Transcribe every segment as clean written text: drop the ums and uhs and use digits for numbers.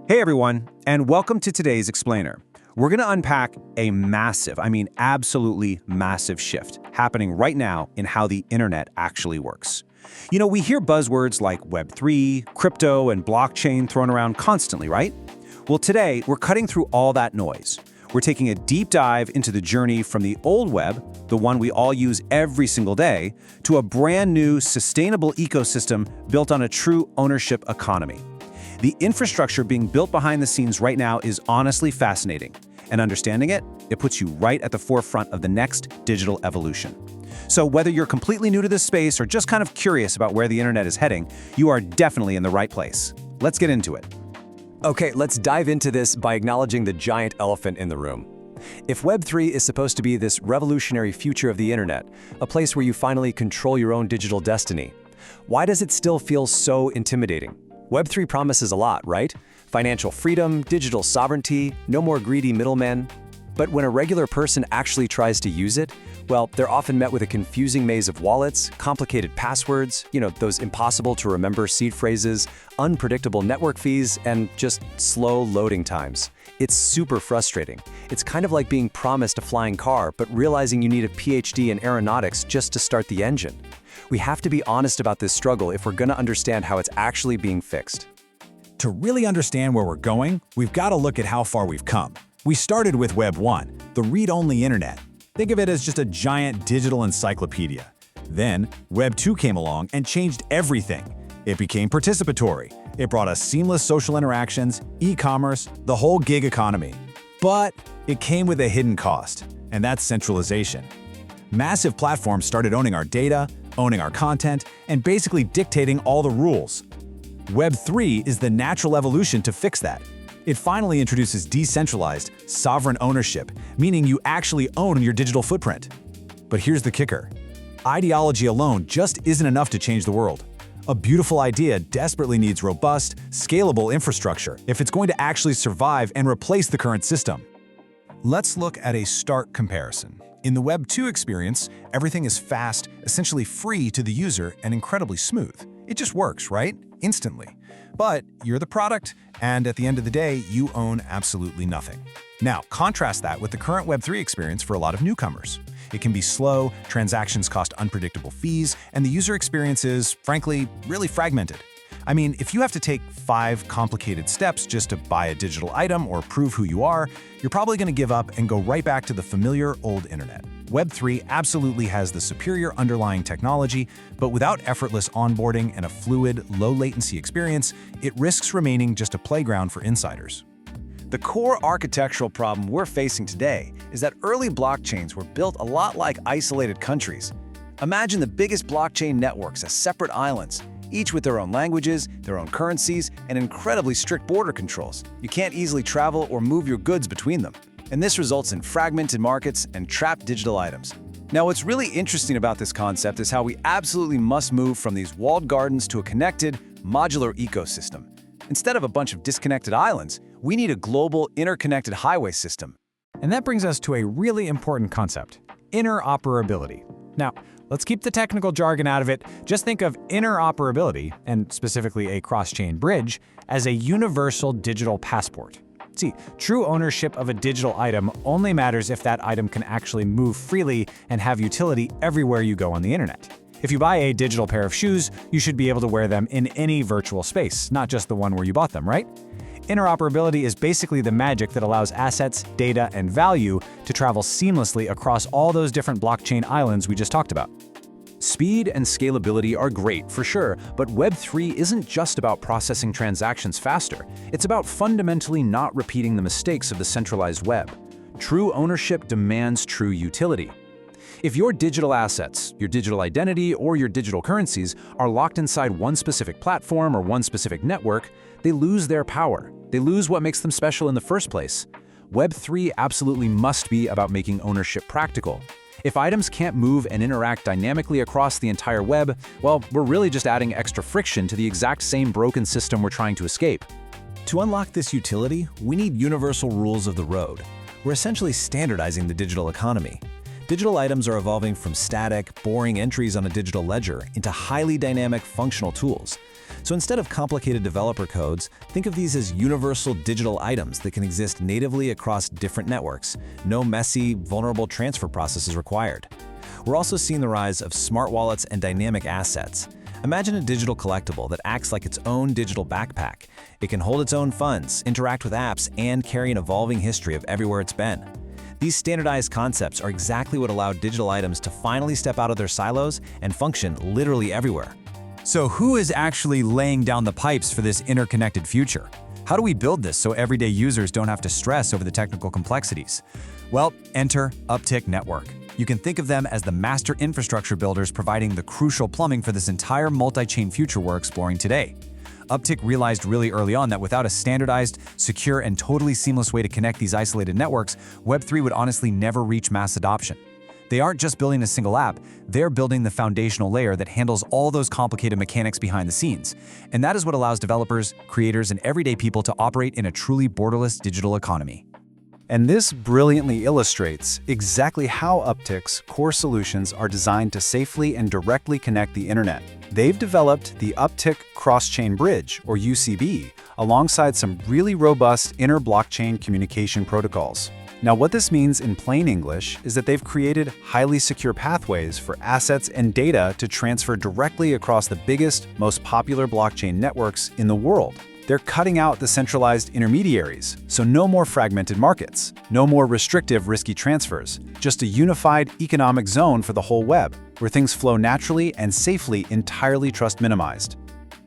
Hey everyone, and welcome to today's Explainer. We're going to unpack a massive, absolutely massive shift happening right now in how the internet actually works. We hear buzzwords like Web3, crypto, and blockchain thrown around constantly, right? Well, today we're cutting through all that noise. We're taking a deep dive into the journey from the old web, the one we all use every single day, to a brand new, sustainable ecosystem built on a true ownership economy. The infrastructure being built behind the scenes right now is honestly fascinating, and understanding it puts you right at the forefront of the next digital evolution. So whether you're completely new to this space or just kind of curious about where the internet is heading, you are definitely in the right place. Let's get into it. Okay, let's dive into this by acknowledging the giant elephant in the room. If Web3 is supposed to be this revolutionary future of the internet, a place where you finally control your own digital destiny, why does it still feel so intimidating? Web3 promises a lot, right? Financial freedom, digital sovereignty, no more greedy middlemen. But when a regular person actually tries to use it, well, they're often met with a confusing maze of wallets, complicated passwords, those impossible to remember seed phrases, unpredictable network fees, and just slow loading times. It's super frustrating. It's kind of like being promised a flying car, but realizing you need a PhD in aeronautics just to start the engine. We have to be honest about this struggle if we're going to understand how it's actually being fixed. To really understand where we're going, we've got to look at how far we've come. We started with Web 1, the read-only internet. Think of it as just a giant digital encyclopedia. Then, Web 2 came along and changed everything. It became participatory. It brought us seamless social interactions, e-commerce, the whole gig economy. But it came with a hidden cost, and that's centralization. Massive platforms started owning our data, owning our content, and basically dictating all the rules. Web 3 is the natural evolution to fix that. It finally introduces decentralized, sovereign ownership, meaning you actually own your digital footprint. But here's the kicker. Ideology alone just isn't enough to change the world. A beautiful idea desperately needs robust, scalable infrastructure if it's going to actually survive and replace the current system. Let's look at a stark comparison. In the Web 2 experience, everything is fast, essentially free to the user, and incredibly smooth. It just works, right? Instantly. But you're the product, and at the end of the day, you own absolutely nothing. Now, contrast that with the current Web 3 experience for a lot of newcomers. It can be slow, transactions cost unpredictable fees, and the user experience is, frankly, really fragmented. If you have to take 5 complicated steps just to buy a digital item or prove who you are, you're probably going to give up and go right back to the familiar old internet. Web3 absolutely has the superior underlying technology, but without effortless onboarding and a fluid, low-latency experience, it risks remaining just a playground for insiders. The core architectural problem we're facing today is that early blockchains were built a lot like isolated countries. Imagine the biggest blockchain networks as separate islands, each with their own languages, their own currencies, and incredibly strict border controls. You can't easily travel or move your goods between them. And this results in fragmented markets and trapped digital items. Now, what's really interesting about this concept is how we absolutely must move from these walled gardens to a connected, modular ecosystem. Instead of a bunch of disconnected islands, we need a global, interconnected highway system. And that brings us to a really important concept: interoperability. Now, let's keep the technical jargon out of it. Just think of interoperability, and specifically a cross-chain bridge, as a universal digital passport. See, true ownership of a digital item only matters if that item can actually move freely and have utility everywhere you go on the internet. If you buy a digital pair of shoes, you should be able to wear them in any virtual space, not just the one where you bought them, right? Interoperability is basically the magic that allows assets, data, and value to travel seamlessly across all those different blockchain islands we just talked about. Speed and scalability are great, for sure, but Web3 isn't just about processing transactions faster. It's about fundamentally not repeating the mistakes of the centralized web. True ownership demands true utility. If your digital assets, your digital identity, or your digital currencies are locked inside one specific platform or one specific network, they lose their power. They lose what makes them special in the first place. Web3 absolutely must be about making ownership practical. If items can't move and interact dynamically across the entire web, well, we're really just adding extra friction to the exact same broken system we're trying to escape. To unlock this utility, we need universal rules of the road. We're essentially standardizing the digital economy. Digital items are evolving from static, boring entries on a digital ledger into highly dynamic, functional tools. So instead of complicated developer codes, think of these as universal digital items that can exist natively across different networks. No messy, vulnerable transfer processes required. We're also seeing the rise of smart wallets and dynamic assets. Imagine a digital collectible that acts like its own digital backpack. It can hold its own funds, interact with apps, and carry an evolving history of everywhere it's been. These standardized concepts are exactly what allowed digital items to finally step out of their silos and function literally everywhere. So who is actually laying down the pipes for this interconnected future? How do we build this so everyday users don't have to stress over the technical complexities? Well, enter Uptick Network. You can think of them as the master infrastructure builders providing the crucial plumbing for this entire multi-chain future we're exploring today. Uptick realized really early on that without a standardized, secure, and totally seamless way to connect these isolated networks, Web3 would honestly never reach mass adoption. They aren't just building a single app, they're building the foundational layer that handles all those complicated mechanics behind the scenes. And that is what allows developers, creators, and everyday people to operate in a truly borderless digital economy. And this brilliantly illustrates exactly how Uptick's core solutions are designed to safely and directly connect the internet. They've developed the Uptick Cross-Chain Bridge, or UCB, alongside some really robust inter-blockchain communication protocols. Now, what this means in plain English is that they've created highly secure pathways for assets and data to transfer directly across the biggest, most popular blockchain networks in the world. They're cutting out the centralized intermediaries, so no more fragmented markets, no more restrictive, risky transfers, just a unified economic zone for the whole web, where things flow naturally and safely, entirely trust-minimized.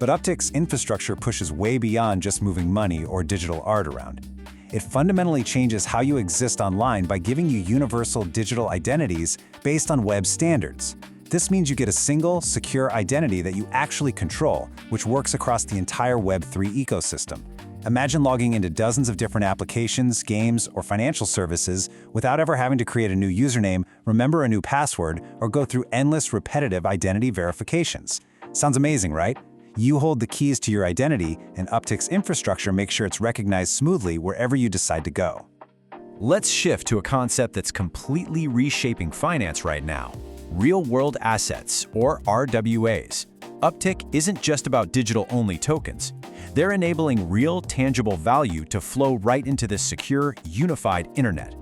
But Uptick's infrastructure pushes way beyond just moving money or digital art around. It fundamentally changes how you exist online by giving you universal digital identities based on web standards. This means you get a single, secure identity that you actually control, which works across the entire Web3 ecosystem. Imagine logging into dozens of different applications, games, or financial services without ever having to create a new username, remember a new password, or go through endless repetitive identity verifications. Sounds amazing, right? You hold the keys to your identity, and Uptick's infrastructure makes sure it's recognized smoothly wherever you decide to go. Let's shift to a concept that's completely reshaping finance right now: real-world assets, or RWAs. Uptick isn't just about digital-only tokens. They're enabling real, tangible value to flow right into this secure, unified internet.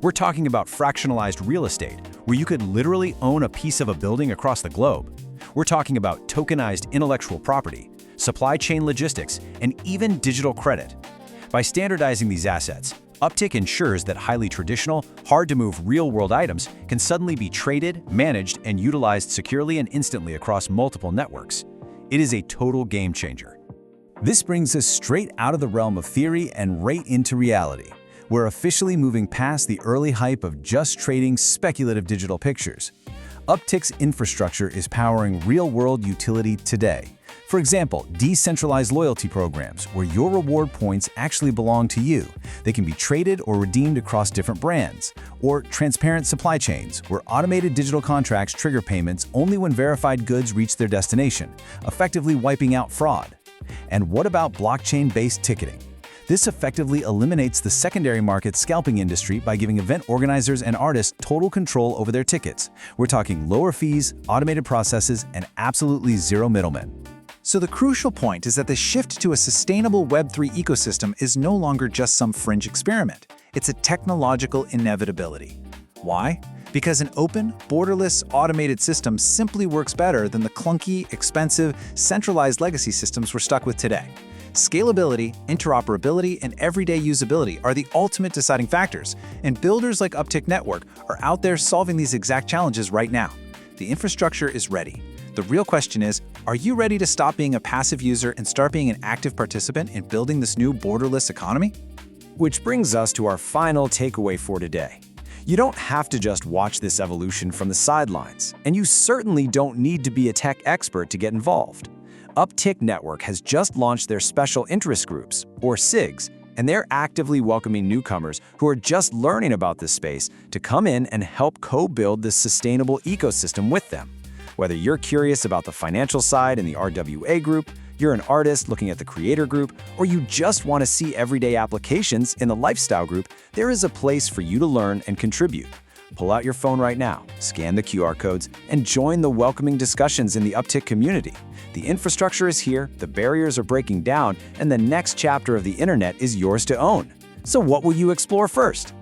We're talking about fractionalized real estate, where you could literally own a piece of a building across the globe. We're talking about tokenized intellectual property, supply chain logistics, and even digital credit. By standardizing these assets, Uptick ensures that highly traditional, hard-to-move real-world items can suddenly be traded, managed, and utilized securely and instantly across multiple networks. It is a total game changer. This brings us straight out of the realm of theory and right into reality. We're officially moving past the early hype of just trading speculative digital pictures. Uptick's infrastructure is powering real-world utility today. For example, decentralized loyalty programs, where your reward points actually belong to you. They can be traded or redeemed across different brands. Or transparent supply chains, where automated digital contracts trigger payments only when verified goods reach their destination, effectively wiping out fraud. And what about blockchain-based ticketing? This effectively eliminates the secondary market scalping industry by giving event organizers and artists total control over their tickets. We're talking lower fees, automated processes, and absolutely zero middlemen. So the crucial point is that the shift to a sustainable Web3 ecosystem is no longer just some fringe experiment. It's a technological inevitability. Why? Because an open, borderless, automated system simply works better than the clunky, expensive, centralized legacy systems we're stuck with today. Scalability, interoperability, and everyday usability are the ultimate deciding factors, and builders like Uptick Network are out there solving these exact challenges right now. The infrastructure is ready. The real question is, are you ready to stop being a passive user and start being an active participant in building this new borderless economy? Which brings us to our final takeaway for today. You don't have to just watch this evolution from the sidelines, and you certainly don't need to be a tech expert to get involved. Uptick Network has just launched their Special Interest Groups, or SIGs, and they're actively welcoming newcomers who are just learning about this space to come in and help co-build this sustainable ecosystem with them. Whether you're curious about the financial side in the RWA group, you're an artist looking at the creator group, or you just want to see everyday applications in the lifestyle group, there is a place for you to learn and contribute. Pull out your phone right now, scan the QR codes, and join the welcoming discussions in the Uptick community. The infrastructure is here, the barriers are breaking down, and the next chapter of the internet is yours to own. So what will you explore first?